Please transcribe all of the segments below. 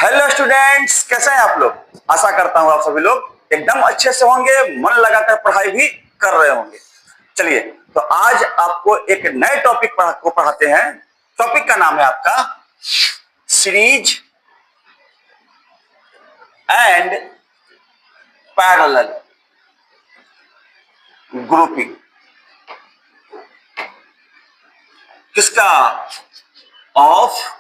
Hello students, कैसे हैं आप लोग। आशा करता हूं आप सभी लोग एकदम अच्छे से होंगे, मन लगाकर पढ़ाई भी कर रहे होंगे। चलिए, तो आज आपको एक नए टॉपिक को पढ़ाते हैं। टॉपिक का नाम है आपका सीरीज एंड पैरेलल ग्रुपिंग। किसका? ऑफ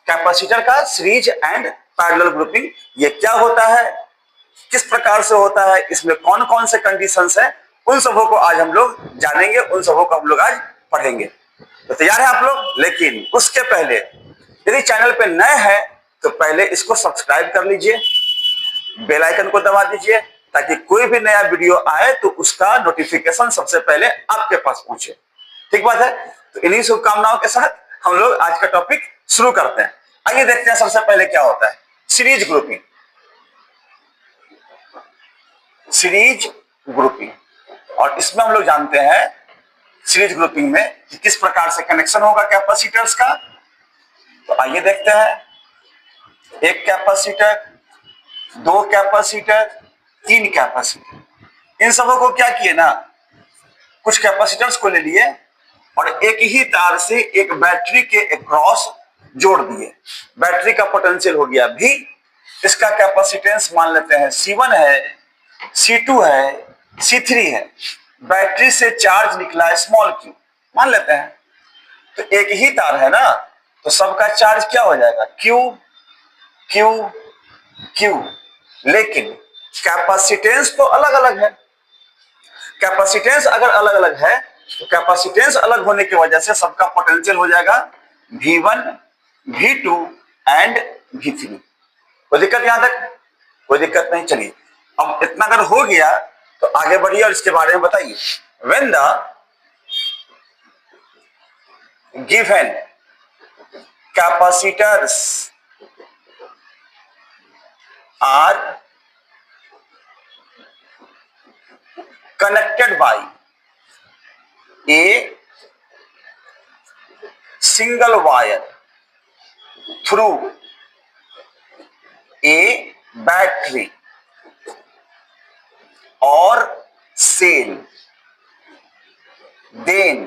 कैपेसिटर का सीरीज एंड पैरेलल ग्रुपिंग। ये क्या होता है, किस प्रकार से होता है, इसमें कौन कौन से कंडीशंस है, उन सबों को आज हम लोग जानेंगे, उन सबों को हम लोग आज पढ़ेंगे। तो तैयार है आप लोग? लेकिन उसके पहले यदि चैनल पे नए हैं तो पहले इसको सब्सक्राइब कर लीजिए, बेल आइकन को दबा दीजिए ताकि कोई भी नया वीडियो आए तो उसका नोटिफिकेशन सबसे पहले आपके पास पहुंचे। ठीक बात है। तो इन्हीं शुभकामनाओं के साथ हम लोग आज का टॉपिक शुरू करते हैं। आइए देखते हैं सबसे पहले क्या होता है सीरीज ग्रुपिंग। सीरीज ग्रुपिंग, और इसमें हम लोग जानते हैं सीरीज ग्रुपिंग में कि किस प्रकार से कनेक्शन होगा कैपेसिटर्स का। तो आइए देखते हैं, एक कैपेसिटर, दो कैपेसिटर, तीन कैपेसिटर। इन सबों को क्या किए ना, कुछ कैपेसिटर्स को ले लिए और एक ही तार से एक बैटरी के अक्रॉस जोड़ दिए। बैटरी का पोटेंशियल हो गया V, इसका कैपेसिटेंस मान लेते हैं C1 है, C2 है, C3 है। बैटरी से चार्ज निकला है स्मॉल q मान लेते हैं। तो एक ही तार है ना, तो सबका चार्ज क्या हो जाएगा? Q Q Q। लेकिन कैपेसिटेंस तो अलग अलग है। कैपेसिटेंस अगर अलग अलग है तो कैपेसिटेंस अलग होने की वजह से सबका पोटेंशियल हो जाएगा V1 V2 एंड V3। कोई दिक्कत यहां तक? कोई दिक्कत नहीं। चलिए, अब इतना अगर हो गया तो आगे बढ़िए और इसके बारे में बताइए। When the given capacitors are connected by a single wire through a battery or cell, then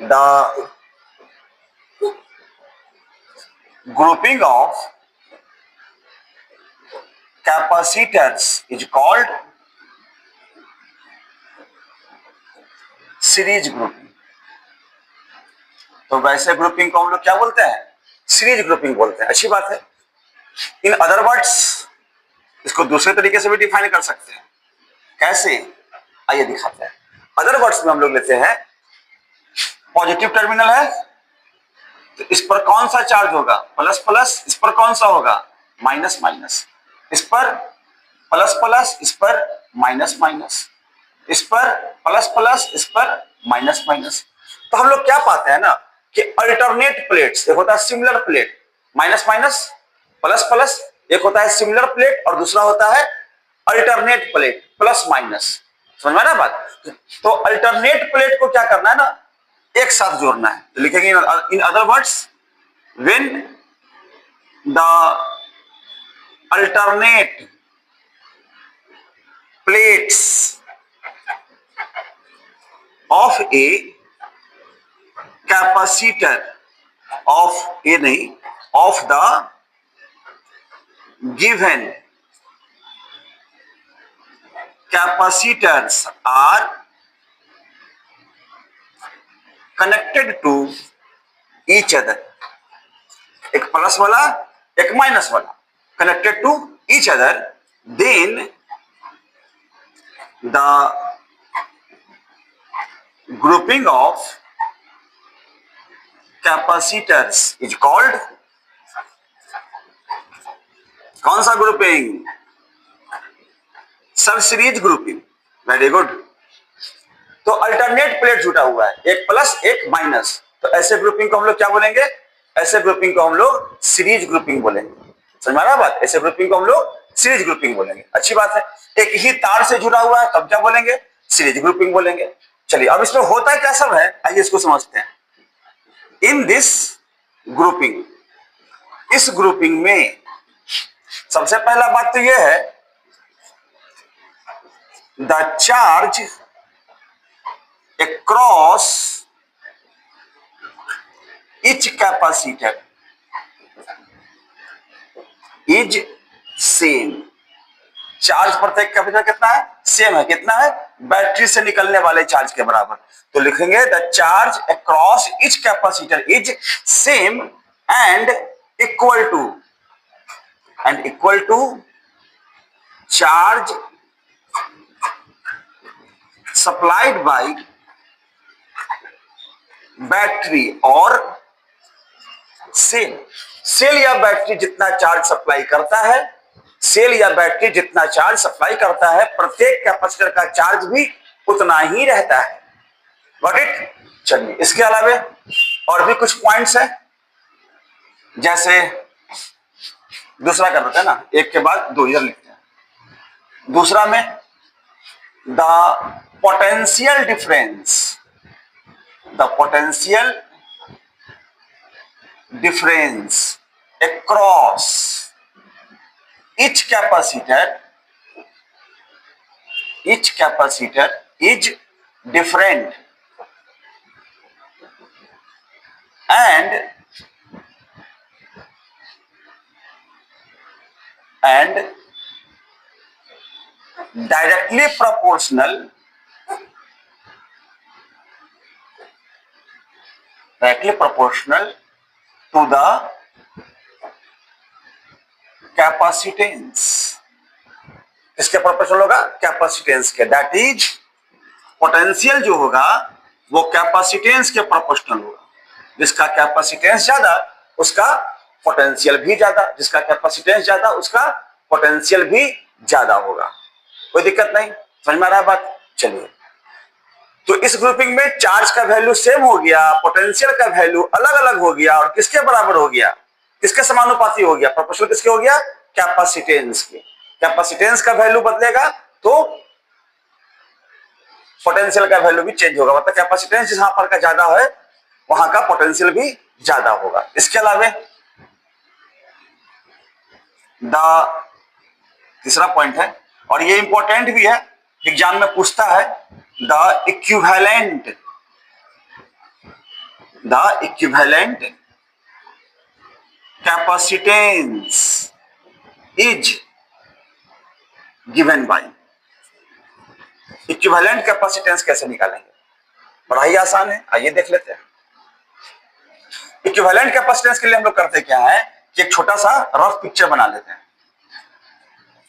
the grouping of capacitors is called series grouping. तो वैसे ग्रुपिंग को हम लोग क्या बोलते हैं? सीरीज ग्रुपिंग बोलते हैं। अच्छी बात है। इन अदर वर्ड्स इसको दूसरे तरीके से भी डिफाइन कर सकते हैं। कैसे? आइए दिखाते हैं। अदर वर्ड्स में हम लोग लेते हैं, पॉजिटिव टर्मिनल है तो इस पर कौन सा चार्ज होगा? Plus plus. इस पर कौन सा होगा? Minus minus. इस पर प्लस प्लस, इस पर माइनस माइनस। इस पर प्लस प्लस, इस पर माइनस माइनस। तो हम लोग क्या पाते हैं ना कि अल्टरनेट प्लेट्स, एक होता है similar plate minus minus plus plus, एक होता है सिमिलर प्लेट और दूसरा होता है अल्टरनेट प्लेट प्लस माइनस। समझ में ना बात? तो अल्टरनेट प्लेट को क्या करना है ना, एक साथ जोड़ना है। तो लिखेंगे in other words, when the alternate plates of a capacitor of the given capacitors are connected to each other। एक प्लस वाला एक माइनस वाला connected to each other, then the grouping of capacitors is called, कौन सा grouping? सब series grouping. Very good. तो alternate plate जुटा हुआ है, एक प्लस एक माइनस, तो ऐसे ग्रुपिंग को हम लोग क्या बोलेंगे? ऐसे ग्रुपिंग को हम लोग सीरीज ग्रुपिंग बोलेंगे। समझ में आ रहा बात? ऐसे ग्रुपिंग को हम लोग सीरीज ग्रुपिंग बोलेंगे। अच्छी बात है। एक ही तार से जुड़ा हुआ है तब क्या बोलेंगे? सीरीज ग्रुपिंग बोलेंगे। चलिए, अब इसमें होता क्या सब है, आइए इसको समझते हैं। इन दिस ग्रुपिंग, इस ग्रुपिंग में सबसे पहला बात तो यह है, the charge across each capacitor is same। Charge प्रत्येक कैपेसिटर कितना है? सेम है। कितना है? बैटरी से निकलने वाले चार्ज के बराबर। तो लिखेंगे the charge across each capacitor is same and equal to charge supplied by battery और सेल या बैटरी जितना चार्ज सप्लाई करता है, सेल या बैटरी जितना चार्ज सप्लाई करता है, प्रत्येक कैपेसिटर का चार्ज भी उतना ही रहता है। Got it? चलिए, इसके अलावा और भी कुछ पॉइंट्स हैं, जैसे दूसरा कर देते हैं ना, एक के बाद दो इधर लिखते हैं। दूसरा में the potential difference, the potential difference across each capacitor is different and directly proportional to the capacitance। किसके प्रोपोर्शनल होगा? कैपेसिटेंस के। दैट इज, पोटेंशियल जो होगा वो कैपेसिटेंस के प्रोपोर्शनल होगा। जिसका कैपेसिटेंस ज्यादा उसका पोटेंशियल भी ज्यादा, जिसका कैपेसिटेंस ज्यादा उसका पोटेंशियल भी ज्यादा होगा। कोई दिक्कत नहीं, समझ में आ रहा है बात? चलिए, तो इस ग्रुपिंग में चार्ज का वैल्यू सेम हो गया, पोटेंशियल का वैल्यू अलग अलग हो गया, और किसके बराबर हो गया? किसके समानुपाती हो गया? प्रोपोर्शनल किसके हो गया? कैपेसिटेंस के। कैपेसिटेंस का वैल्यू बदलेगा तो पोटेंशियल का वैल्यू भी चेंज होगा। मतलब कैपेसिटेंस जहां पर का ज्यादा है वहां का पोटेंशियल भी ज्यादा होगा। इसके अलावा तीसरा पॉइंट है, और ये इंपॉर्टेंट भी है, एग्जाम में पूछता है, the equivalent capacitance is given by. Equivalent capacitance कैसे निकालेंगे? बड़ा ही आसान है, आइए देख लेते हैं। इक्विवेलेंट कैपेसिटेंस के लिए हम लोग करते क्या है कि एक छोटा सा रफ पिक्चर बना लेते हैं।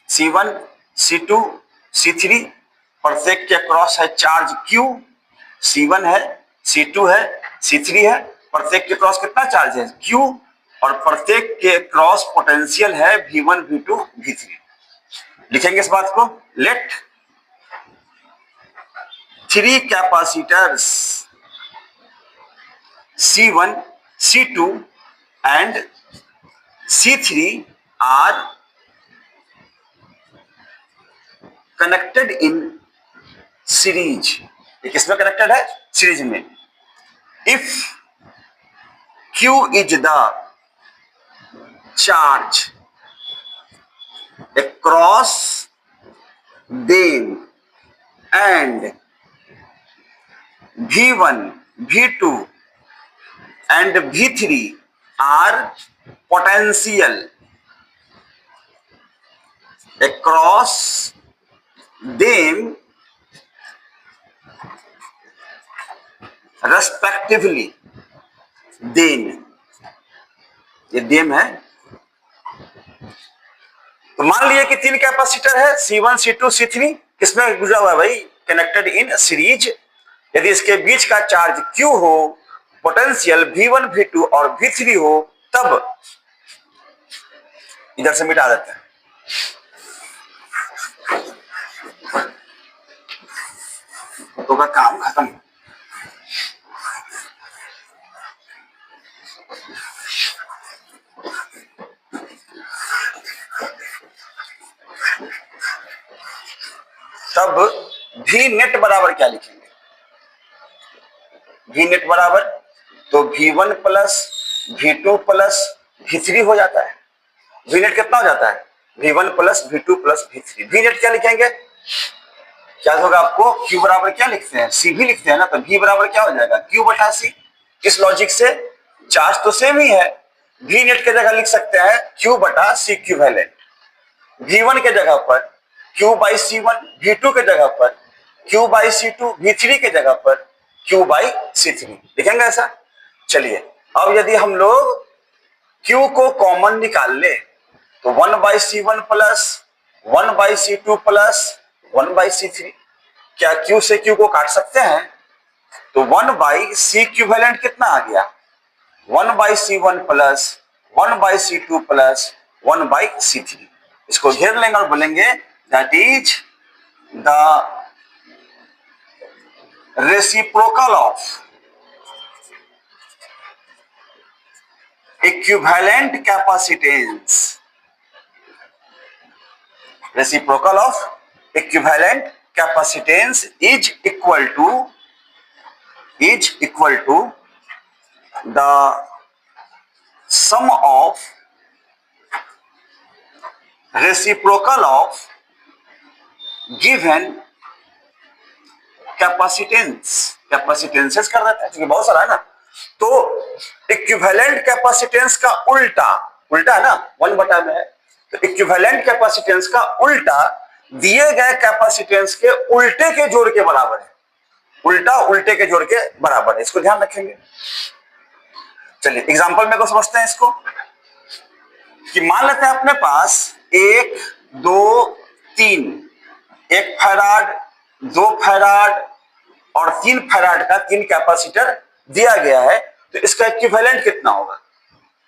C1, C2, C3 प्रत्येक के क्रॉस है चार्ज Q। C1 है, C2 है, C3 है, प्रत्येक के क्रॉस कितना चार्ज है? Q, और प्रत्येक के क्रॉस पोटेंशियल है V1, V2, V3। लिखेंगे इस बात को, let 3 capacitors C1, C2 and C3 are connected in series। ये किसमें कनेक्टेड है? सीरीज में। If Q is the charge across them and V1, V2 and V3 are potential across them respectively, then, ये them है। तो मान लिए कि 3 कैपेसिटर है C1, C2, C3, किसमें गुजरा हुआ है भाई? Connected in series. यदि इसके बीच का चार्ज Q हो, पोटेंशियल V1, V2 और V3 हो, तब इधर से मिटा देते हैं। तो का काम खत्म। तब V नेट बराबर क्या लिखेंगे? V नेट बराबर तो V1 plus V2 plus V3 हो जाता है। V नेट कितना हो जाता है? V1 plus V2 plus V3। V net क्या लिखेंगे? क्या होगा आपको? Q बराबर क्या लिखते हैं? C भी लिखते हैं ना, तो V बराबर क्या हो जाएगा? Q बटा C। इस लॉजिक से चार्ज तो सेम ही है, V नेट के जगह लिख सकते हैं Q बटा C इक्विवेलेंट। V1 के जगह पर Q बाई C1, V2 के जगह पर Q बाई C2, V3 के जगह पर Q बाई C3 लिखेंगे ऐसा। चलिए अब यदि हम लोग Q को कॉमन निकाल ले तो 1 by C1 plus 1 by C2 plus 1 by C3। क्या Q से Q को काट सकते हैं? तो 1 बाई C इक्विवेलेंट कितना आ गया? 1 by C1 plus 1 by C2 plus 1 by C3। इसको घेर लेंगे और बोलेंगे that is the reciprocal of equivalent capacitance. Reciprocal of equivalent capacitance is equal to the sum of reciprocal of given capacitances कर देते हैं क्योंकि बहुत सारा है ना। तो इक्विवेलेंट कैपेसिटेंस का उल्टा है ना, 1 बटा में है, तो इक्विवेलेंट कैपेसिटेंस का उल्टा दिए गए कैपेसिटेंस के उल्टे के जोड़ के बराबर है। उल्टा उल्टे के जोड़ के बराबर है, इसको ध्यान रखेंगे। चलिए एग्जांपल में को समझते हैं इसको, कि मान लेते हैं अपने पास 1 2 3 1 फैराड 2 फैराड और 3 फैराड का 3 कैपेसिटर दिया गया है, तो इसका इक्विवेलेंट कितना होगा?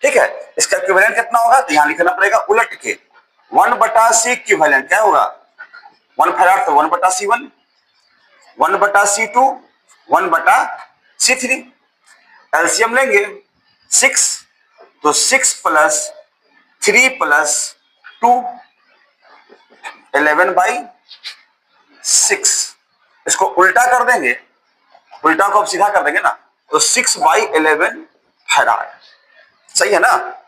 ठीक है, इसका इक्विवेलेंट कितना होगा तो यहां लिखना पड़ेगा उलट के 1 बटा C इक्विवेलेंट क्या होगा? 1 फैराड तो 1 बटा C1, 1 बटा C2, 1 बटा C3। एलसीएम लेंगे 6, तो 6 प्लस 3 प्लस 2 11 बाई 6। इसको उल्टा कर देंगे, उल्टा को अब सीधा कर देंगे ना, तो 6 बाई 11 फैराड। सही है ना?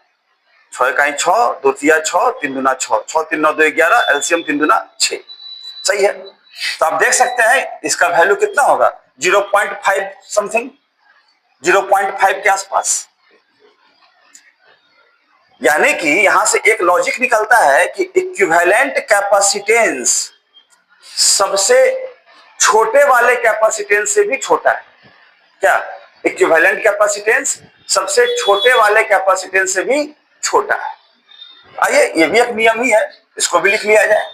6 का 6, 2 तिया 6, 3 दूना 6, 6 3 9 2 11, एलसीएम 3 दूना 6। सही है, तो आप देख सकते हैं इसका वैल्यू कितना होगा? 0.5 समथिंग, 0.5 के आसपास। यानी कि यहां से एक लॉजिक निकलता है कि इक्विवेलेंट कैपेसिटेंस सबसे छोटे वाले कैपेसिटेंस से भी छोटा है। क्या? इक्विवेलेंट कैपेसिटेंस सबसे छोटे वाले कैपेसिटेंस से भी छोटा है। आइए, ये भी एक नियम ही है, इसको भी लिख लिया जाए।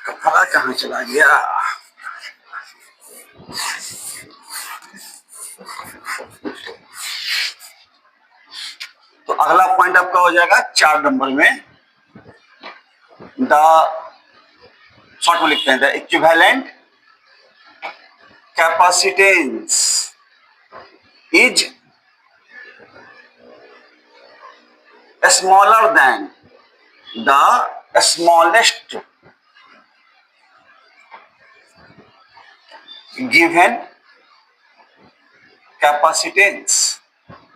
कपड़ा कहां चला गया? तो अगला पॉइंट आपका हो जाएगा 4 नंबर में, द शॉर्ट में लिखते हैं the equivalent capacitance is smaller than the smallest given capacitance.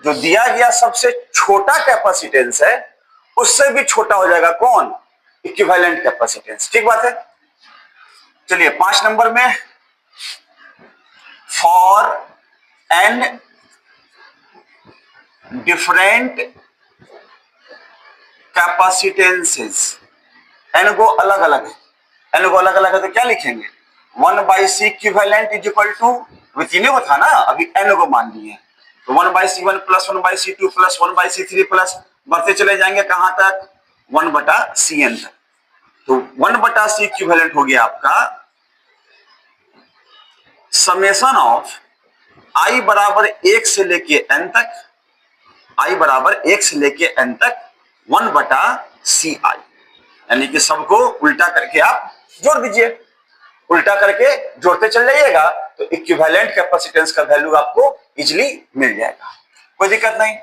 जो दिया गया सबसे छोटा कैपेसिटेंस है उससे भी छोटा हो जाएगा कौन? Equivalent capacitance. ठीक बात है। चलिए 5 नंबर में, फॉर एन डिफरेंट कैपेसिटेंसेस, एन को अलग अलग है, एन को अलग अलग है तो क्या लिखेंगे? 1 by C equivalent is equal to, तीनों को था ना, अभी एन को मान लिए, तो 1 by C1 plus 1 by C2 plus 1 by C3 plus बढ़ते चले जाएंगे कहां तक? 1 बटा Cn तक। तो 1 बटा C इक्विवेलेंट हो गया आपका समेशन ऑफ i बराबर 1 से लेके n तक, i बराबर 1 से लेके n तक 1 बटा Ci, यानी कि सबको उल्टा करके आप जोड़ दीजिए, उल्टा करके जोड़ते चल जाइएगा तो इक्विवेलेंट कैपेसिटेंस का वैल्यू आपको इजीली मिल जाएगा, कोई दिक्कत नहीं।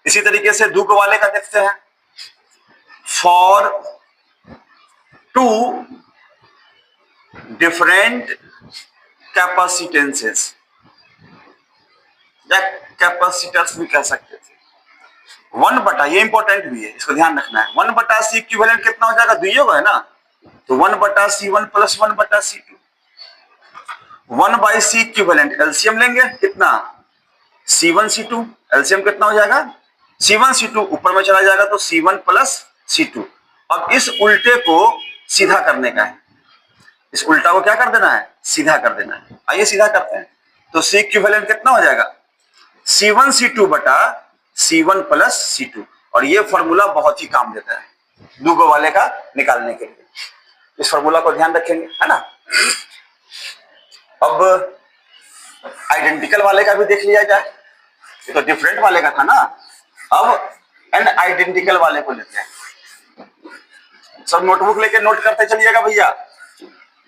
इसी तरीके से दूसरे वाले का देखते हैं, फॉर 2 डिफरेंट कैपेसिटेंसेस या कैपेसिटर्स भी कह सकते थे। 1 बटा, ये इंपॉर्टेंट भी है, इसको ध्यान रखना है, 1/C इक्विवेलेंट कितना हो जाएगा, दुइयों का है ना, तो 1/C1 plus 1/C2, 1/C equivalent LCM लेंगे कितना, C1 C2, एलसीएम कितना हो जाएगा, C1 C2 ऊपर में चला जाएगा तो C1 प्लस C2। अब इस उल्टे को सीधा करने का है, इस उल्टा को क्या कर देना है, सीधा कर देना है। आइए सीधा करते हैं, तो C इक्विवेलेंट कितना हो जाएगा, C1 C2 बटा C1 प्लस C2। और ये फॉर्मूला बहुत ही काम देता है दूगो वाले का निकालने के लिए, इस फॉर्मूला को ध्यान रखेंगे, है ना। अब आइडेंटिकल वाले का भी देख लिया जाए, ये तो डिफरेंट वाले का था ना। अब एन आइडेंटिकल वाले को लेते हैं, सब नोटबुक लेके नोट करते चलिएगा भैया,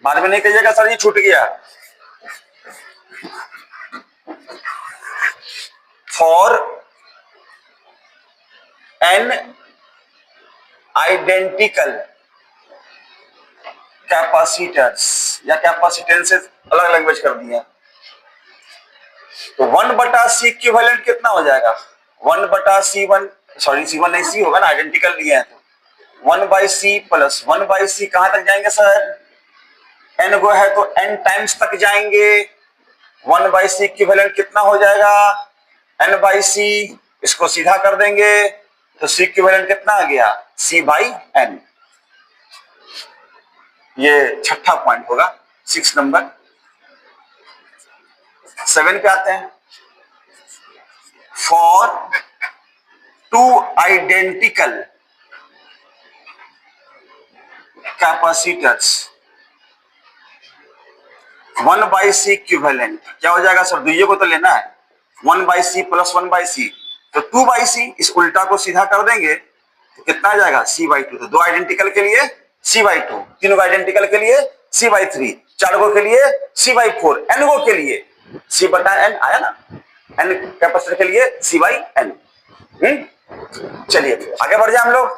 बाद में नहीं कहिएगा सर ये छूट गया। फॉर एन आइडेंटिकल कैपेसिटर्स या कैपेसिटेंसेस, अलग लैंग्वेज कर दिया, तो 1/C इक्विवेलेंट कितना हो जाएगा, 1/C1, सॉरी C1 नहीं C होगा ना, आइडेंटिकल लिए हैं तो 1/C प्लस 1/C कहां तक जाएंगे सर, n गो है तो n टाइम्स तक जाएंगे, 1/C इक्विवेलेंट कितना हो जाएगा, n/C, इसको सीधा कर देंगे तो C इक्विवेलेंट कितना आ गया, C/n। ये छठा पॉइंट होगा, 6 नंबर। 7 पे आते हैं, for 2 identical capacitors 1/C equivalent क्या हो जाएगा सर, दुइयों को तो लेना है, 1/C प्लस 1/C, तो 2/C, इस उल्टा को सीधा कर देंगे तो कितना आ जाएगा, C/2। तो दो आइडेंटिकल के लिए C/2, तीनों आइडेंटिकल के लिए C/3, चारों के लिए C/4, n गो के लिए C/n आया ना, n कैपेसिटर के लिए C/n। चलिए आगे बढ़ जाए हम लोग,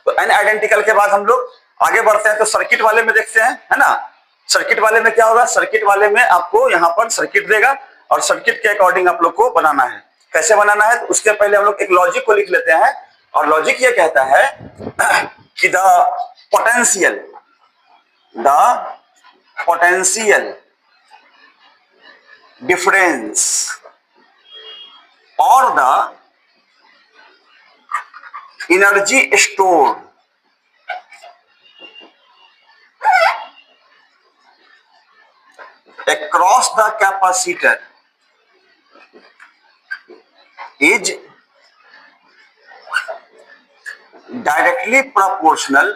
तो n आइडेंटिकल के बाद हम लोग आगे बढ़ते हैं, तो सर्किट वाले में देखते हैं, है ना। सर्किट वाले में क्या होगा, सर्किट वाले में आपको यहां पर सर्किट देगा और सर्किट के अकॉर्डिंग आप लोग को बनाना है। कैसे बनाना है, तो उसके पहले हम लोग एक लॉजिक को लिख लेते हैं, और लॉजिक ये कहता है कि द पोटेंशियल डिफरेंस और the energy stored across the capacitor is directly proportional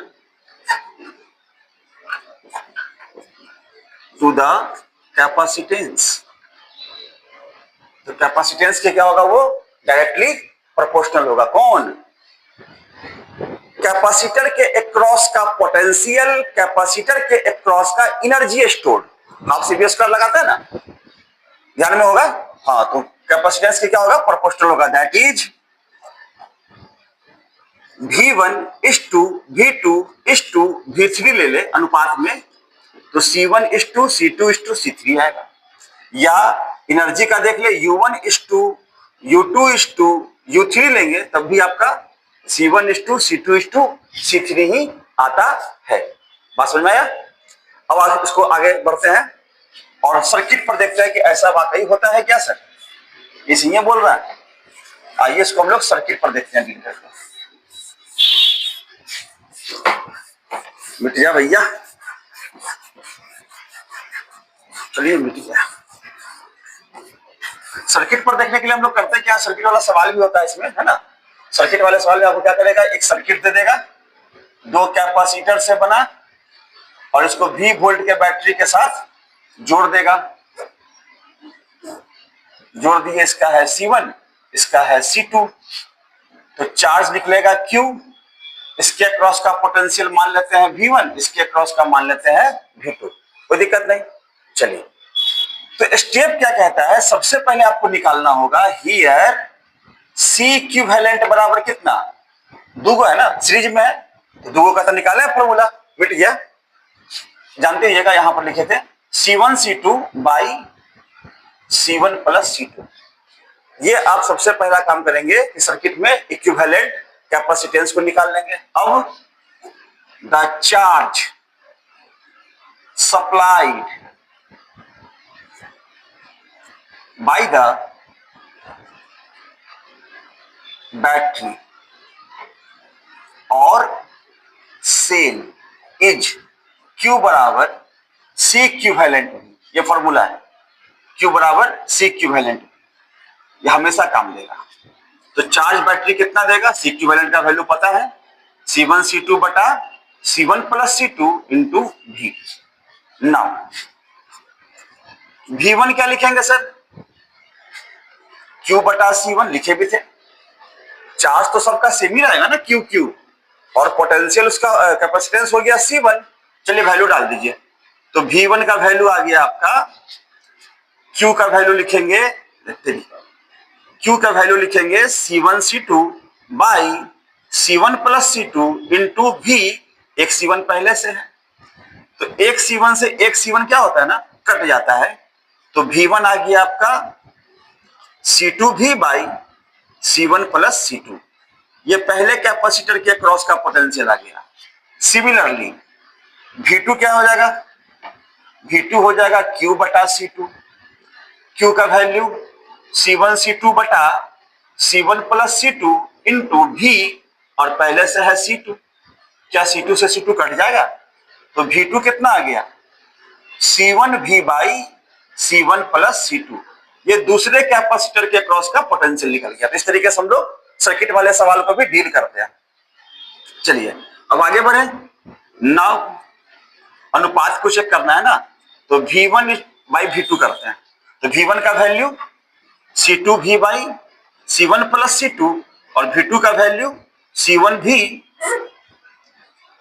to the capacitance। तो कैपेसिटेंस के क्या होगा, वो डायरेक्टली प्रोपोर्शनल होगा। कौन, कैपेसिटर के अक्रॉस का पोटेंशियल, कैपेसिटर के अक्रॉस का एनर्जी स्टोर्ड। आप सीबीएस का लगाते हैं ना, ध्यान में होगा, हाँ, तो कैपेसिटेंस के क्या होगा, प्रोपोर्शनल होगा, दैट इज V1:V2:V3 ले ले अनुपात में, तो C1:C2:C3 आएगा। या एनर्जी का देख ले, U1:U2:U3 लेंगे तब भी आपका C1:C2:C3 ही आता है। बात समझ में आया। अब इसको आगे बढ़ते हैं और सर्किट पर देखते हैं कि ऐसा वाकई होता है क्या सर, इसलिए बोल रहा है। आइए इसको हम लोग सर्किट पर देखते हैं, डील करते हैं। मिट जा भैया, चलिए मिट गया। सर्किट पर देखने के लिए हम लोग करते हैं क्या, सर्किट वाला सवाल भी होता है इसमें, है ना। सर्किट वाले सवाल में आपको क्या करेगा, एक सर्किट दे देगा, दो कैपेसिटर से बना, और इसको V वोल्ट के बैटरी के साथ जोड़ देगा। जोड़ दिए, इसका है C1, इसका है C2, तो चार्ज निकलेगा Q, इसके अक्रॉस का पोटेंशियल मान लेते हैं V1, इसके अक्रॉस का मान लेते हैं V2, कोई दिक्कत नहीं। चलिए, तो स्टेप क्या कहता है, सबसे पहले आपको निकालना होगा हियर C इक्विवेलेंट बराबर कितना, दूगो है ना, सीरीज में है, तो दूगो का तो निकाले फॉर्मूला, मिट गया। जानते रहिएगा, यहां पर लिखे थे C1C2 by C1 plus C2। ये आप सबसे पहला काम करेंगे कि सर्किट में इक्विवेलेंट कैपेसिटेंस को निकाल लेंगे। अब the charge supplied by the battery और सेल इज Q बराबर C इक्विवेलेंट। ये फॉर्मूला है, Q बराबर C इक्विवेलेंट, ये हमेशा काम देगा। तो चार्ज बैटरी कितना देगा, C इक्विवेलेंट का वैल्यू पता है, C1C2 बटा C1 plus C2 into V। Now V1 क्या लिखेंगे सर, Q बटा C1 लिखे भी थे। चार्ज तो सबका सेम ही रहेगा ना, Q और पोटेंशियल उसका कैपेसिटेंस हो गया C1। चलिए वैल्यू डाल दीजिए। तो V1 का वैल्यू आ गया आपका, Q का वैल्यू लिखेंगे, Q का वैल्यू लिखेंगे C1C2 by C1 plus C2 into V। एक C1 पहले से है, तो एक C1 से एक C1 क्या होता है ना, कट जाता है। तो V1 आ गया आपका C2V by C1 plus C2। ये पहले कैपेसिटर के क्रॉस का पोटेंशियल आ गया। सिमिलरली V2 क्या हो जाएगा, V2 हो जाएगा Q बटा C2। Q का वैल्यू C1C2 बटा C1 plus C2 into V, और पहले से है C2। क्या C2 से C2 कट जाएगा, तो V2 कितना आ गया, C1V by C1 plus C2। ये दूसरे कैपेसिटर के क्रॉस का पोटेंशियल निकल गया। तो इस तरीके से हम लोग सर्किट वाले सवाल को भी डील करते हैं। चलिए अब आगे बढ़े। नाउ अनुपात को चेक करना है ना, तो V1 बाई V2 करते हैं। तो V1 का value C2V by C1 plus C2 और V2 का value C1V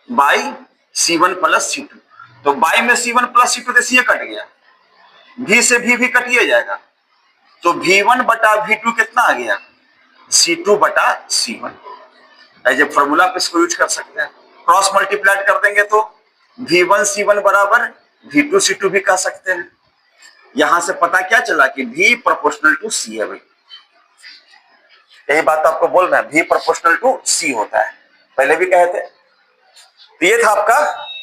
by C1 plus C2। तो बाई में C1 प्लस C2 से कट गया, V से V भी कटिए जाएगा। तो V1 बटा V2 कितना आ गया, C2 बटा C1। एज ए फॉर्मूला पे इसको यूज कर सकते हैं। क्रॉस मल्टीप्लाई कर देंगे तो V1 C1 बराबर V2 C2 भी कह सकते हैं। यहां से पता क्या चला कि V प्रोपोर्शनल टू C है भाई। यही बात आपको बोल रहे हैं, V प्रोपोर्शनल टू C होता है, पहले भी कहे थे। तो ये था आपका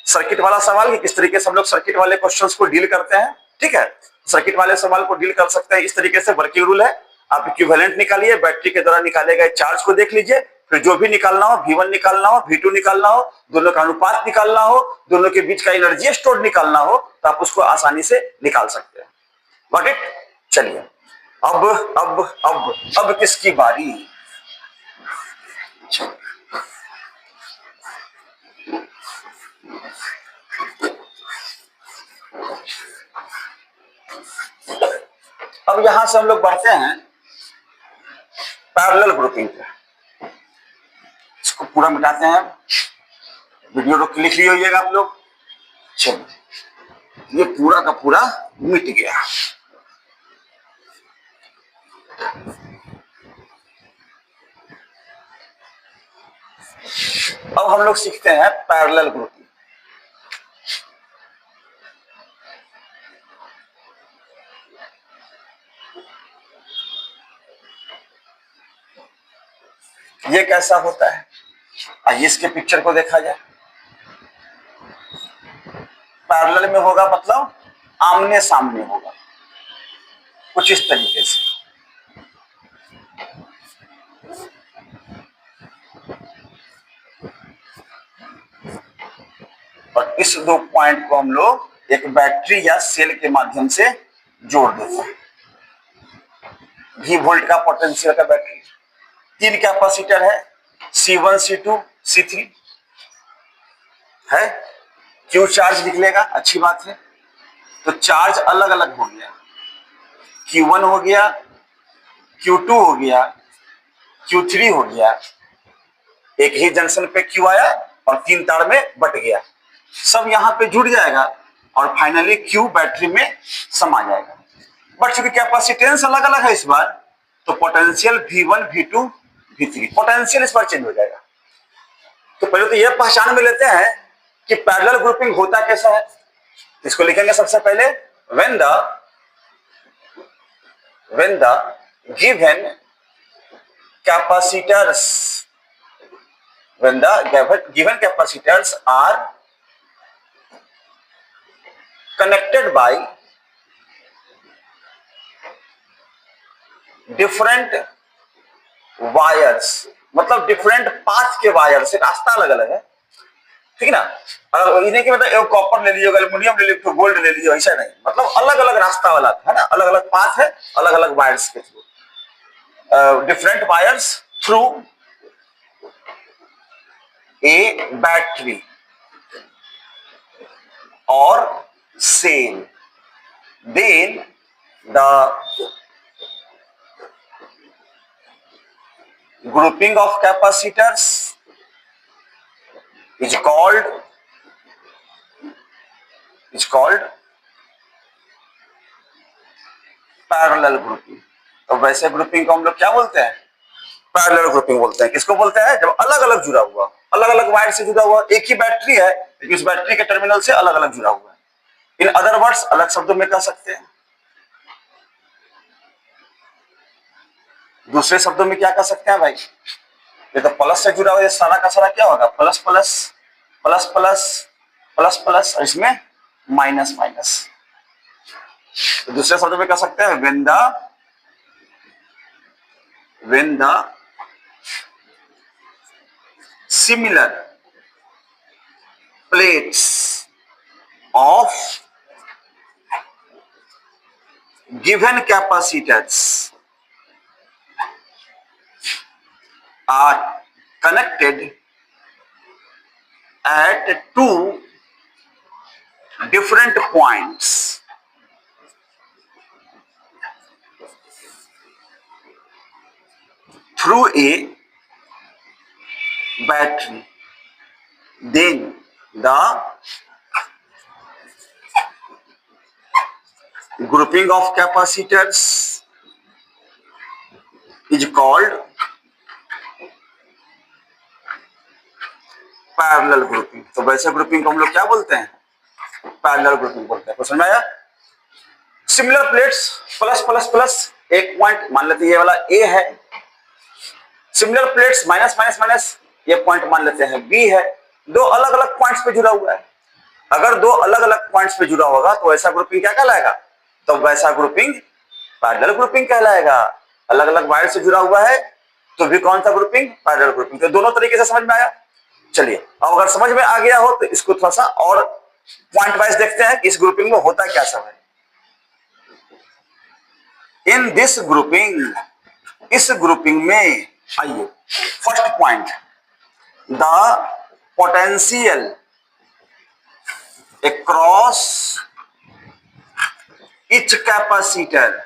सर्किट वाला सवाल कि किस तरीके से हम लोग सर्किट वाले क्वेश्चंस को डील करते हैं। ठीक है, सर्किट वाले सवाल को डील कर सकते हैं इस तरीके से। वर्किंग रूल है, आप इक्विवेलेंट निकालिए, बैटरी के द्वारा निकाले गए चार्ज को देख लीजिए, फिर जो भी निकालना हो, V1 निकालना हो, V2 निकालना हो, दोनों का अनुपात निकालना हो, दोनों के बीच का एनर्जी स्टोर निकालना हो, तो आप उसको आसानी से निकाल सकते हैं। Got it? चलिए अब किसकी बारी? अब यहां से हम लोग बढ़ते हैं पैरेलल ग्रुपिंग पे। इसको पूरा मिटाते हैं, वीडियो रोक लिख लिए होइएगा आप लोग। चलो, ये पूरा का पूरा मिट गया। अब हम लोग सीखते हैं पैरेलल ग्रुपिंग। ये कैसा होता है, आइए इसके पिक्चर को देखा जाए। पैरेलल में होगा मतलब आमने सामने होगा, कुछ इस तरीके से। और इस दो पॉइंट को हम लोग एक बैटरी या सेल के माध्यम से जोड़ देते हैं। V वोल्ट का पोटेंशियल का बैटरी, 3 कैपेसिटर है, C1 C2 C3 है। Q चार्ज निकलेगा, अच्छी बात है। तो चार्ज अलग अलग हो गया, Q1 हो गया, Q2 हो गया, Q3 हो गया। एक ही जंक्शन पे Q आया और 3 तार में बट गया, सब यहां पे जुड़ जाएगा और फाइनली Q बैटरी में समा जाएगा। बट चूंकि कैपेसिटेंस अलग अलग है इस बार, तो potential V1 V2 V3 potential इस बार चेंज हो जाएगा। तो पहले तो यह पहचान में लेते हैं कि पैरेलल ग्रुपिंग होता कैसा है। इसको लिखेंगे सबसे पहले, when the given capacitors are connected by different wires, मतलब डिफरेंट पाथ के वायर से, रास्ता अलग अलग है, ठीक है ना। और इन्हें की मतलब एक कॉपर ले लीजिए, एल्यूमिनियम ले लीजिए, गोल्ड ले लीजिए, ऐसा नहीं, मतलब अलग अलग रास्ता वाला है ना, अलग अलग पाथ है, अलग अलग वायर्स के through, different wires through a battery और cell, then the grouping of capacitors is called parallel grouping. तो वैसे ग्रुपिंग को हम लोग क्या बोलते हैं, पैरेलल ग्रुपिंग बोलते हैं। किसको बोलते हैं, जब अलग अलग जुड़ा हुआ, अलग अलग वायर से जुड़ा हुआ, एक ही बैटरी है लेकिन उस बैटरी के टर्मिनल से अलग अलग जुड़ा हुआ है। इन अदर वर्ड्स, अलग शब्दों में कह सकते हैं, दूसरे शब्दों में क्या कह सकते हैं भाई, ये तो प्लस से जुड़ा हुआ है, सारा का सारा क्या होगा, plus plus plus plus plus plus, और इसमें माइनस माइनस। तो दूसरे शब्दों में कह सकते हैं, when the similar plates of given capacitors are connected at two different points through a battery, then the grouping of capacitors is called parallel grouping. तो वैसे ग्रुपिंग को हम लोग क्या बोलते हैं, पैरेलल ग्रुपिंग बोलते हैं। समझ में आया। Similar plates, plus plus plus, एक पॉइंट मान लेते हैं ये वाला ए है, similar plates minus minus minus, ये पॉइंट मान लेते हैं बी है, दो अलग अलग पॉइंट्स पे जुड़ा हुआ है। अगर दो अलग अलग पॉइंट्स पे जुड़ा होगा तो ऐसा ग्रुपिंग क्या कहलाएगा, तो वैसा ग्रुपिंग पैरेलल ग्रुपिंग कहलाएगा। अलग अलग वायर से जुड़ा हुआ है तो भी कौन सा ग्रुपिंग, पैरेलल ग्रुपिंग। तो दोनों तरीके से समझ में आया। चलिए अब अगर समझ में आ गया हो तो इसको थोड़ा सा और पॉइंट वाइज देखते हैं कि इस ग्रुपिंग में होता क्या सब है। इन दिस ग्रुपिंग, इस ग्रुपिंग में आइए, first point, the potential across each capacitor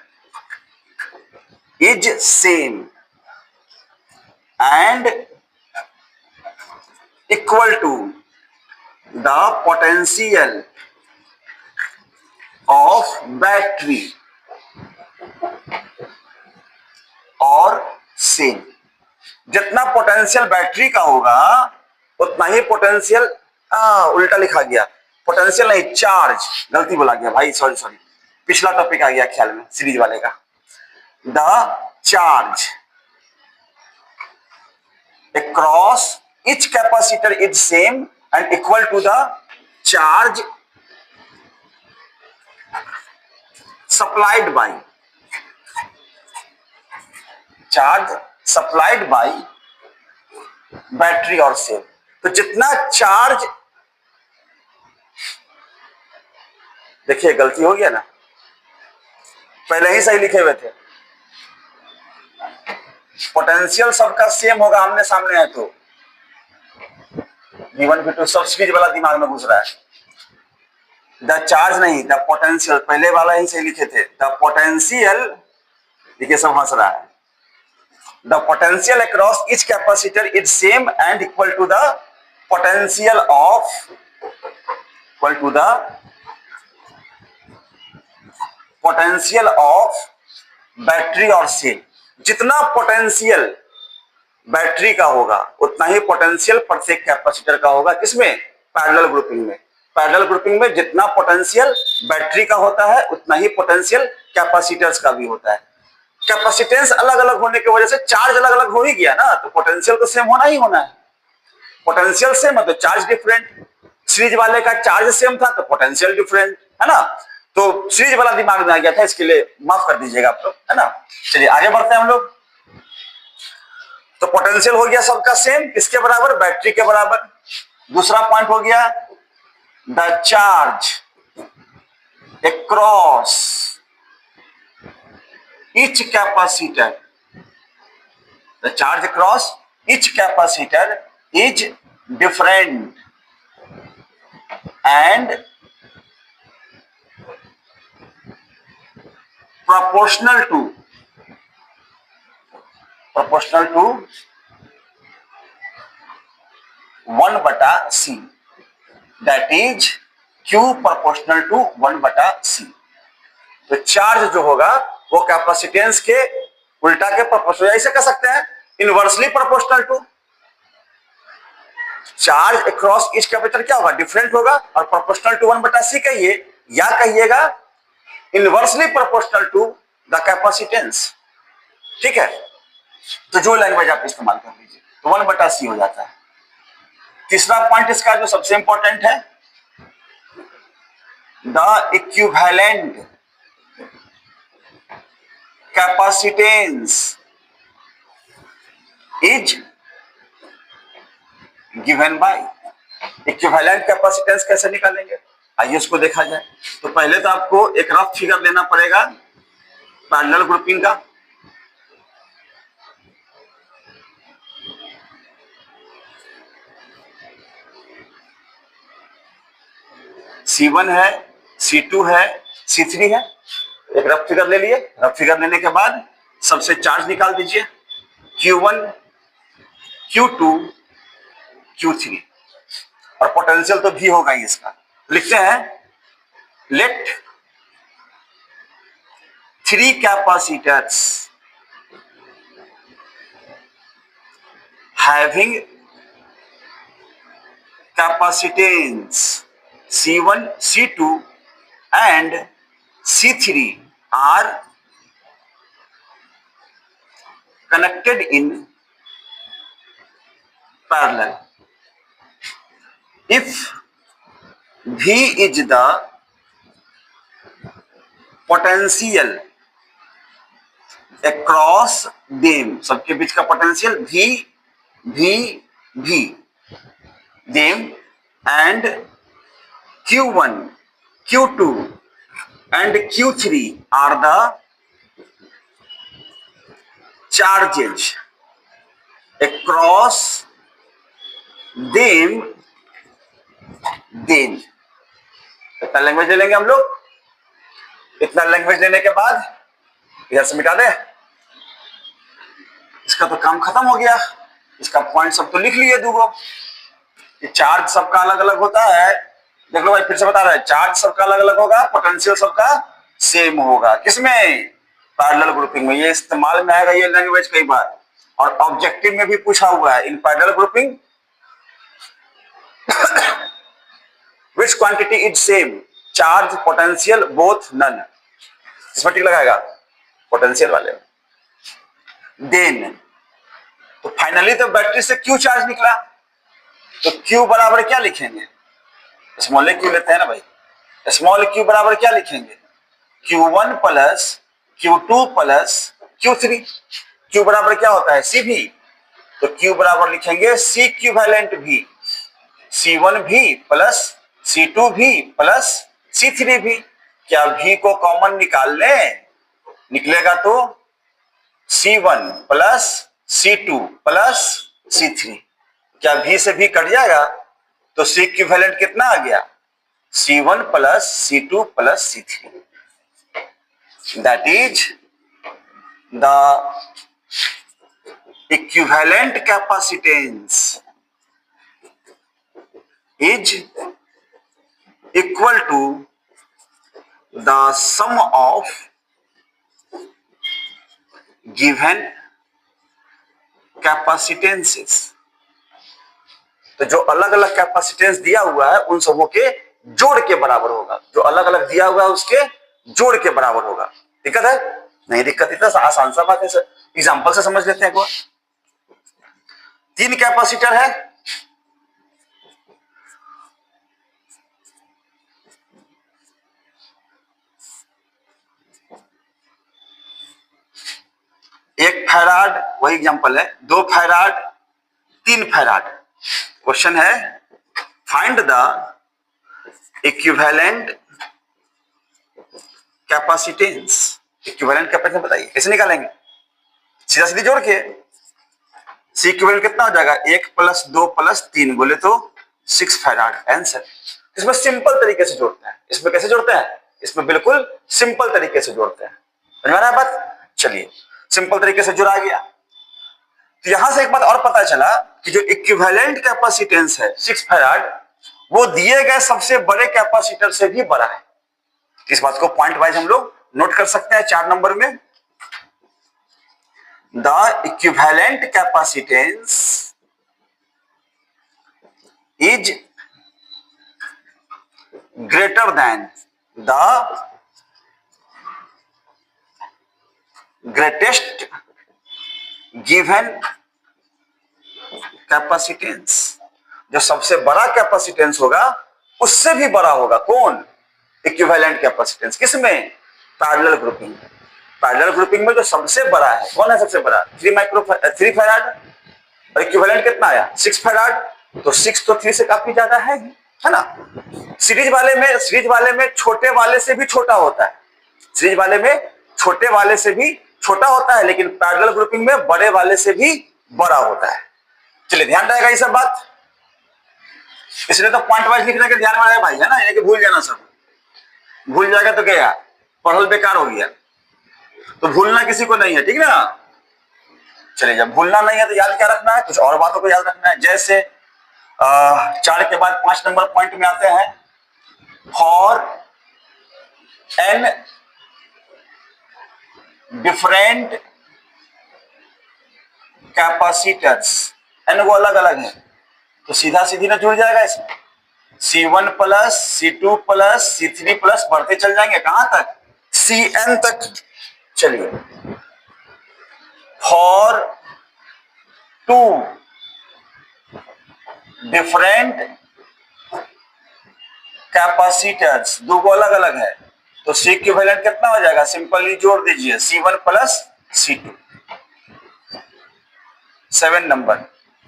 is same and equal to the potential of battery और सेम। जितना पोटेंशियल बैटरी का होगा उतना ही पोटेंशियल, उल्टा लिखा गया, पोटेंशियल नहीं चार्ज, गलती बोला गया भाई, सॉरी, पिछला टॉपिक आ गया ख्याल में सीरीज वाले का। The charge across each capacitor is same and equal to the charge supplied by battery और सेल। तो जितना चार्ज, देखिए गलती हो गया ना, पहले ही सही लिखे हुए थे, पोटेंशियल सबका सेम होगा, आमने सामने है तो V1 V2 सब सीरीज वाला दिमाग में घुस रहा है। द चार्ज नहीं, द पोटेंशियल, पहले वाला ही सही लिखे थे, द पोटेंशियल, देखिए सब हंस रहा है। The potential across each capacitor is same and equal to the potential of, equal to the potential of battery और सेल। जितना पोटेंशियल बैटरी का होगा उतना ही पोटेंशियल प्रत्येक कैपेसिटर का होगा। किसमें, पैरेलल ग्रुपिंग में। पैरेलल ग्रुपिंग में जितना पोटेंशियल बैटरी का होता है उतना ही पोटेंशियल कैपेसिटर्स का भी होता है। कैपेसिटेंस अलग अलग होने की वजह से चार्ज अलग अलग हो ही गया ना, तो पोटेंशियल तो सेम होना ही होना है। पोटेंशियल सेम है तो चार्ज डिफरेंट। सीरीज वाले का चार्ज सेम था तो पोटेंशियल डिफरेंट, है ना। तो सीरीज वाला दिमाग में आ गया था, इसके लिए माफ कर दीजिएगा आप लोग, है ना। चलिए आगे बढ़ते हैं हम लोग। तो पोटेंशियल हो गया सबका सेम, किसके बराबर, बैटरी के बराबर। दूसरा पॉइंट हो गया the charge across each capacitor, the charge across each capacitor is different and proportional to 1/c, that is q proportional to 1/c। तो चार्ज जो होगा वो कैपेसिटेंस के उल्टा के प्रोपोर्शनल, ऐसे कह सकते हैं inversely proportional to. Charge across each capacitor क्या होगा, डिफरेंट होगा, और प्रोपोर्शनल टू 1/c कहिए, या कहिएगा inversely proportional to the capacitance. ठीक है, तो जो लैंग्वेज आप इस्तेमाल कर लीजिए, तो 1/c हो जाता है। तीसरा पॉइंट इसका जो सबसे इंपॉर्टेंट है, the equivalent capacitance is given by. Equivalent capacitance कैसे निकालेंगे, आइए उसको देखा जाए। तो पहले तो आपको एक रफ फिगर लेना पड़ेगा पैरेलल ग्रुपिंग का। C1 है, C2 है, C3 है। एक रफ फिगर ले लिए। रफ फिगर लेने के बाद सबसे चार्ज निकाल दीजिए, Q1, Q2, Q3, और पोटेंशियल तो भी होगा ही इसका। लिखते हैं let 3 capacitors having capacitance C1, C2 and C3 are connected in parallel if V is the potential across them, सबके बीच का potential V them, and Q1, Q2 and Q3 are the charges across them, then इतना language ले लेंगे हम लोग। इतना language लेने के बाद इधर से मिटा दे, इसका तो काम खत्म हो गया। इसका पॉइंट सब तो लिख लिए दूगो। ये चार्ज सबका अलग अलग होता है, देख लो भाई, फिर से बता रहा है, चार्ज सबका अलग अलग होगा, पोटेंशियल सबका सेम होगा। किसमें, पैरेलल ग्रुपिंग में। ये इस्तेमाल में आएगा ये लैंग्वेज कई बार, और ऑब्जेक्टिव में भी पूछा हुआ है। In parallel grouping which quantity is same, charge, potential, both, none, इसमें टिक लगाएगा पोटेंशियल वाले। देन तो फाइनली तो बैटरी से Q चार्ज निकला, तो Q बराबर क्या लिखेंगे, स्मॉल क्यू लेते हैं ना भाई, स्मॉल Q बराबर क्या लिखेंगे, Q1 plus Q2 plus Q3। Q बराबर क्या होता है, CV, तो Q बराबर लिखेंगे C इक्विवेलेंट भी, C1 भी प्लस C2 भी प्लस C3 भी। क्या V को कॉमन निकाल लें, निकलेगा तो C1 plus C2 plus C3। क्या V से V कट जाएगा, तो C इक्विवेलेंट कितना आ गया, C1 plus C2 plus C3। That is the equivalent capacitance is equal to the sum of given capacitances। तो जो अलग अलग कैपेसिटेंस दिया हुआ है उन सबों के जोड़ के बराबर होगा, जो अलग अलग दिया हुआ है उसके जोड़ के बराबर होगा। दिक्कत है? नहीं दिक्कत, इतना आसान सा बात है सर, एग्जाम्पल से समझ लेते हैं। एक बार 3 कैपेसिटर है, एक फैराड, वही एग्जांपल है, 2 फैराड, 3 फैराड। क्वेश्चन है find the equivalent capacitance. Equivalent capacitance बताइए कैसे निकालेंगे? सीधा सीधी जोड़ के। सी इक्विवेलेंट कितना हो जाएगा? 1 + 2 + 3 बोले तो 6 फैराड आंसर। इसमें सिंपल तरीके से जोड़ते हैं। इसमें कैसे जोड़ते हैं? इसमें बिल्कुल सिंपल तरीके से जोड़ते हैं। समझ में आ रहा है बात? चलिए, सिंपल तरीके से जुड़ा गया। तो यहां से एक बात और पता चला कि जो इक्विवेलेंट कैपेसिटेंस है 6 फैराड, वो दिए गए सबसे बड़े कैपेसिटर से भी बड़ा है। इस बात को पॉइंट वाइज हम लोग नोट कर सकते हैं 4 नंबर में। The equivalent capacitance is greater than the greatest given capacitance. जो सबसे बड़ा कैपेसिटेंस होगा उससे भी बड़ा होगा। कौन? Equivalent capacitance. किसमें? Parallel grouping. पैरेलल ग्रुपिंग में जो सबसे बड़ा है, कौन है सबसे बड़ा? 3 फैराड। और इक्विवेलेंट कितना आया? 6 फैराड। तो 6 तो 3 से काफी ज्यादा है ना? सीरीज वाले में छोटे वाले से भी छोटा होता है। सीरीज वाले में छोटे वाले से भी छोटा होता है, लेकिन पैरेलल ग्रुपिंग में बड़े वाले से भी बड़ा होता है। चलिए, ध्यान रहेगा ये सब बात। इसलिए तो पॉइंट वाइज लिखने के ध्यान में आया भाई, है ना? ये कि भूल जाना, सब भूल जाएगा तो क्या, पढ़ल बेकार हो गया। तो भूलना किसी को नहीं है, ठीक ना? चलिए, जब भूलना नहीं है तो याद क्या रखना है? कुछ और बातों को याद रखना है। जैसे 4 के बाद 5 नंबर पॉइंट में आते हैं, for N different capacitors. N वो अलग अलग है, तो सीधा सीधी ना जुड़ जाएगा इसमें। C1 + C2 + C3 + बढ़ते चल जाएंगे कहां तक? Cn तक। चलिए, फॉर 2 डिफरेंट कैपेसिटर्स, 2 को अलग अलग है, तो C इक्विवेलेंट कितना हो जाएगा? सिंपली जोड़ दीजिए, C1 + C2। 7 number,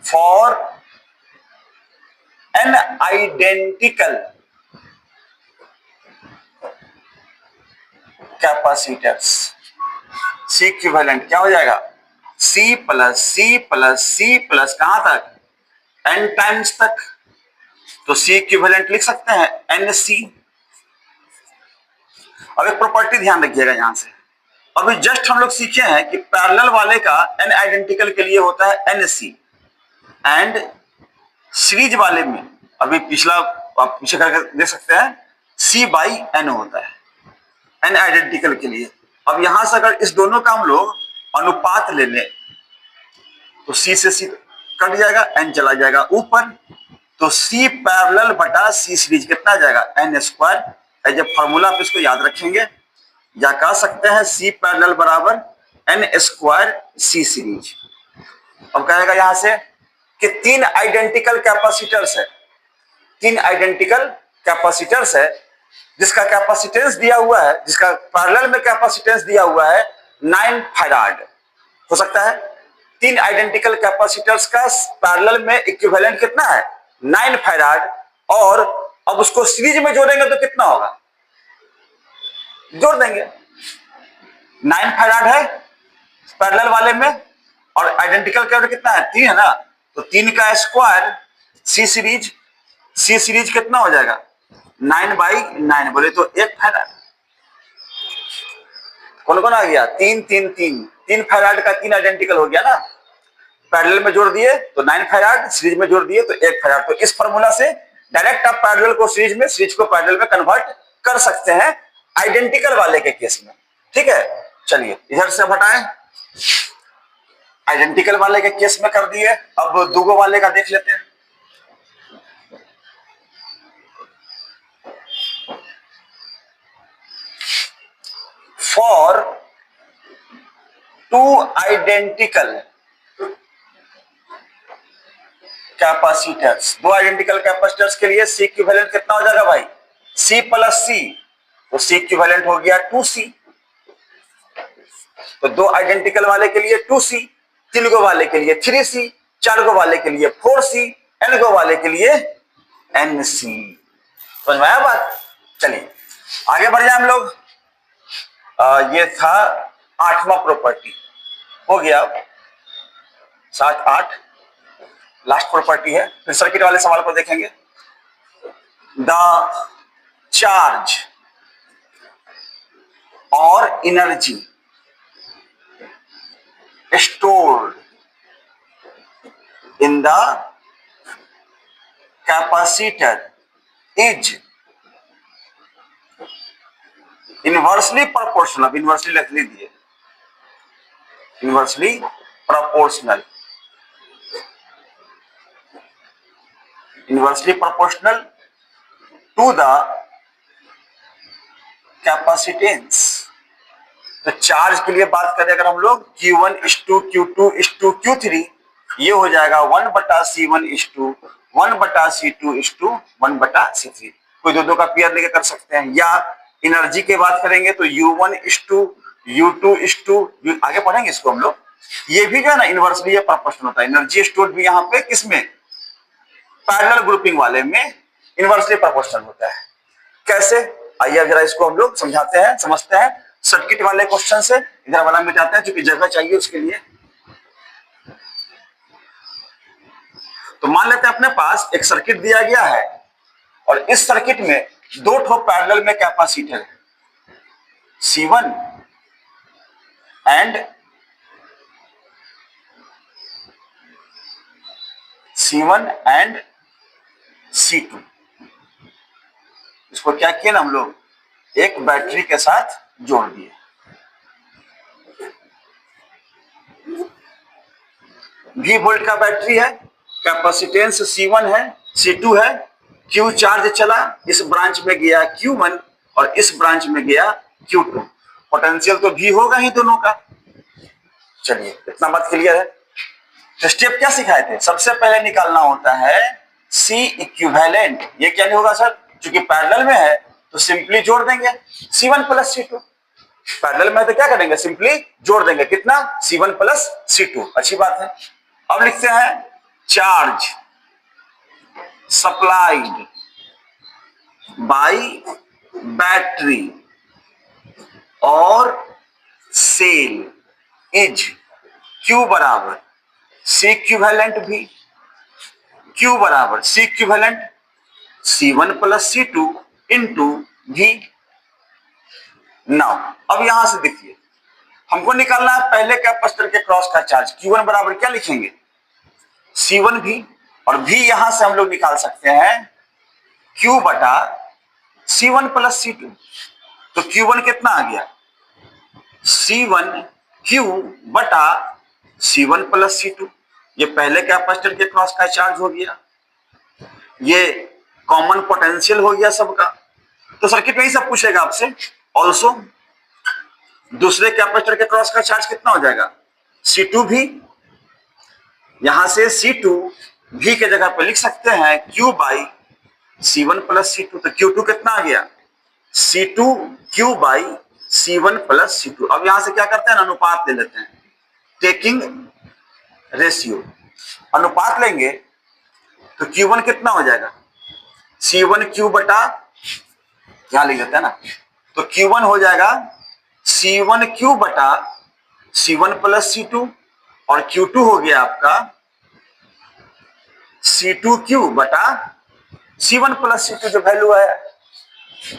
for N identical capacitors, C equivalent क्या हो जाएगा? C + C + C + कहां तक? n टाइम्स तक। तो C इक्विवेलेंट लिख सकते हैं NC। अब एक प्रॉपर्टी ध्यान रखिएगा यहां से। अभी जस्ट हम लोग सीखे हैं कि पैरेलल वाले का n आइडेंटिकल के लिए होता है NC, एंड सीरीज वाले में, अभी पिछला आप पीछे करके देख सकते हैं, C/n होता है n आइडेंटिकल के लिए। अब यहां से अगर इस दोनों का हम लोग अनुपात ले लें तो C से C कट जाएगा, n चला जाएगा ऊपर, तो C पैरेलल बटा C सीरीज कितना आ जाएगा? n²। जब फॉर्मूला पे इसको याद रखेंगे, या कह सकते हैं C पैरेलल बराबर n² C सीरीज। अब कहेगा यहां से कि 3 आइडेंटिकल कैपेसिटर्स है, 3 आइडेंटिकल कैपेसिटर्स है, जिसका कैपेसिटेंस दिया हुआ है, जिसका पैरेलल में कैपेसिटेंस दिया हुआ है 9 फैराड। हो सकता है 3 आइडेंटिकल कैपेसिटर्स का पैरेलल में इक्विवेलेंट कितना है? 9 फैराड। और अब उसको सीरीज में जोड़ेंगे तो कितना होगा? जोड़ देंगे, 9 फैराड है पैरेलल वाले में, और आइडेंटिकल का कितना है? 3 है ना, तो 3 का square C series. C series कितना हो जाएगा? 9/9 बोले तो 1 फैराड। कौन कौन आ गया? 3 3 3 3 फैराड का 3 आइडेंटिकल हो गया ना। पैरेलल में जोड़ दिए तो 9 फैराड, सीरीज में जोड़ दिए तो 1 फैराड। तो इस फार्मूला से डायरेक्ट आप पैरेलल को सीरीज में, सीरीज को पैरेलल में कन्वर्ट कर सकते हैं आइडेंटिकल वाले के केस में। ठीक है, चलिए इधर से हटाएं, आइडेंटिकल वाले के केस में कर दिए। अब दूगो वाले का देख लेते हैं। फॉर टू आइडेंटिकल कैपेसिटर्स, दो आइडेंटिकल कैपेसिटर्स के लिए सी इक्विवेलेंट कितना हो जाएगा भाई, सी प्लस सी, तो सी इक्विवेलेंट हो गया 2C। तो दो आइडेंटिकल वाले के लिए 2C, तीन गो वाले के लिए 3C, चार गो वाले के लिए 4C, n गो वाले के लिए NC। समझ में आया बात? चलिए आगे बढ़ जाए हम लोग। ये था 8वां प्रॉपर्टी, हो गया 7 8, लास्ट प्रॉपर्टी है। फिर सर्किट वाले सवाल को देखेंगे। द चार्ज और energy stored in the capacitor is inversely proportional, अब इनवर्सली लिख लीजिए, inversely proportional, inversely proportional to the capacitance. तो चार्ज के लिए बात करें अगर हम लोग Q1 Q2 Q3, ये हो जाएगा 1/C1 1/C2 1/C3। कोई दो का पेयर लेके कर सकते हैं। या एनर्जी की बात करेंगे तो U1 U2 आगे पढ़ेंगे इसको हम लोग। ये भी जो है ना इनवर्सली प्रोपोर्शनल होता है। एनर्जी स्टोर्ड भी यहाँ पे किसमें, पैरेलल ग्रुपिंग वाले में इनवर्सली प्रोपोर्शनल होता है। कैसे, आइए जरा इसको हम लोग समझाते हैं, समझते हैं सर्किट वाले क्वेश्चन से। इधर वाला मिटाते हैं क्योंकि जगह चाहिए उसके लिए। तो मान लेते हैं अपने पास एक सर्किट दिया गया है और इस सर्किट में दो ठो पैरेलल में कैपेसिटर है, C1 एंड C2। इसको क्या किया ना हम लोग, एक बैटरी के साथ जोड़ दिए। V वोल्ट का बैटरी है, कैपेसिटेंस C1 है, C2 है, Q चार्ज चला, इस ब्रांच में गया Q1 और इस ब्रांच में गया Q2। पोटेंशियल तो V होगा ही दोनों का। चलिए इतना बात क्लियर है। तो स्टेप क्या सिखाए थे, सबसे पहले निकालना होता है C इक्विवेलेंट। ये क्या नहीं होगा सर, क्योंकि पैरेलल में है तो सिंपली जोड़ देंगे C1 प्लस C2। पैरेलल में तो क्या करेंगे, सिंपली जोड़ देंगे, कितना, C1 प्लस C2। अच्छी बात है। अब लिखते हैं चार्ज सप्लाइड बाय बैटरी और सेल इज Q बराबर C इक्विवेलेंट भी, Q बराबर C equivalent C1 plus C2 into V। Now अब यहां से देखिए, हमको निकालना है पहले कैपेसिटर के क्रॉस का चार्ज। Q1 बराबर क्या लिखेंगे, C1 भी, और V यहां से हम लोग निकाल सकते हैं Q बटा C1 प्लस C2। तो Q1 कितना आ गया, C1 Q बटा C1 प्लस C2। ये पहले कैपेसिटर के क्रॉस का चार्ज हो गया, ये कॉमन पोटेंशियल हो गया सबका। तो सर्किट में ही सब पूछेगा आपसे। ऑल्सो दूसरे कैपेसिटर के क्रॉस का चार्ज कितना हो जाएगा, C2 भी, यहां से C2 भी के जगह पे लिख सकते हैं Q by C1 plus C2। तो Q2 कितना आ गया, C2 Q by C1 plus C2। अब यहां से क्या करते हैं, अनुपात ले लेते हैं, टेकिंग रेशियो। अनुपात लेंगे तो Q1 कितना हो जाएगा, C1 Q बटा, यहां लिख लेते हैं ना, तो Q1 हो जाएगा C1 Q बटा C1 प्लस C2 और Q2 हो गया आपका C2 Q बटा C1 प्लस C2 जो वैल्यू है।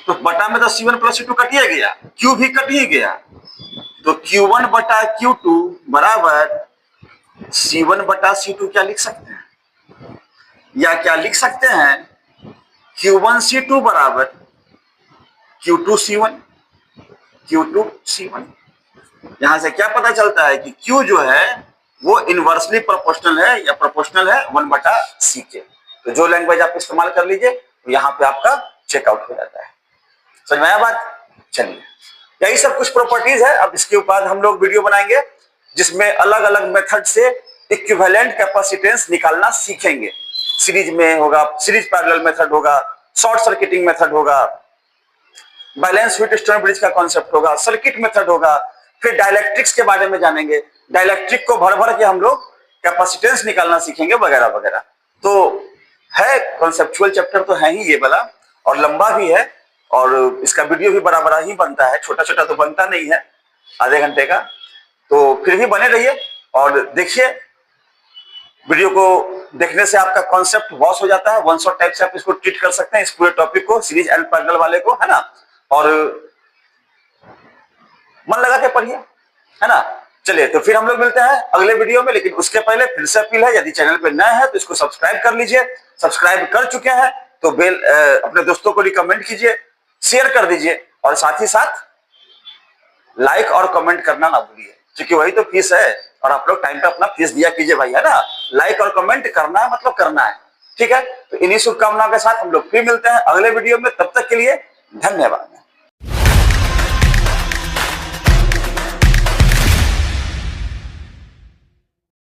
तो बटा में तो C1 प्लस C2 कट ही गया, Q भी कट ही गया, तो Q1 बटा Q2 बराबर C1 बटा C2 क्या लिख सकते हैं, या क्या लिख सकते हैं Q1 C2 बराबर Q2 C1, Q2 C1। यहां से क्या पता चलता है कि Q जो है वो इनवर्सली प्रोपोर्शनल है या प्रोपोर्शनल है 1/C के। तो जो लैंग्वेज आप इस्तेमाल कर लीजिए तो यहां पे आपका चेकआउट हो जाता है। समझ में आया बात? चलिए यही सब कुछ प्रॉपर्टीज है। अब इसके ऊपर हम लोग वीडियो बनाएंगे जिसमें अलग अलग मेथड से इक्विवेलेंट कैपेसिटेंस निकालना सीखेंगे। सीरीज में होगा, सीरीज पैरेलल मेथड होगा, शॉर्ट सर्किटिंग मेथड होगा, बैलेंस व्हीटस्टोन ब्रिज का कॉन्सेप्ट होगा, सर्किट मेथड होगा, फिर डाइलेक्ट्रिक्स के बारे में जानेंगे, डाइलेक्ट्रिक को भर भर के हम लोग कैपेसिटेंस निकालना सीखेंगे वगैरह वगैरह। तो है कॉन्सेप्चुअल चैप्टर तो है ही ये वाला, और लंबा भी है, और इसका वीडियो भी बड़ा बड़ा ही बनता है, छोटा छोटा तो बनता नहीं है आधे घंटे का। तो फिर भी बने रहिए और देखिए, वीडियो को देखने से आपका कॉन्सेप्ट वॉश हो जाता है, वन शॉट टाइप से आप इसको ट्रीट कर सकते हैं, इस पूरे टॉपिक को, सीरीज एंड पैरेलल वाले को, है ना। और मन लगा के पढ़िए, है ना। चलिए तो फिर हम लोग मिलते हैं अगले वीडियो में, लेकिन उसके पहले फिर से अपील है, यदि चैनल पे नए हैं तो इसको सब्सक्राइब कर लीजिए, सब्सक्राइब कर चुके हैं तो बेल अपने दोस्तों को रिकमेंड कीजिए, शेयर कर दीजिए, और साथ ही साथ लाइक और कमेंट करना ना भूलिए, क्योंकि वही तो फीस है, और आप लोग टाइम पे अपना फीस दिया कीजिए भाई, है ना। लाइक और कमेंट करना है मतलब करना है, ठीक है। तो इन्हीं शुभकामनाओं के साथ हम लोग फिर मिलते हैं अगले वीडियो में, तब तक के लिए धन्यवाद।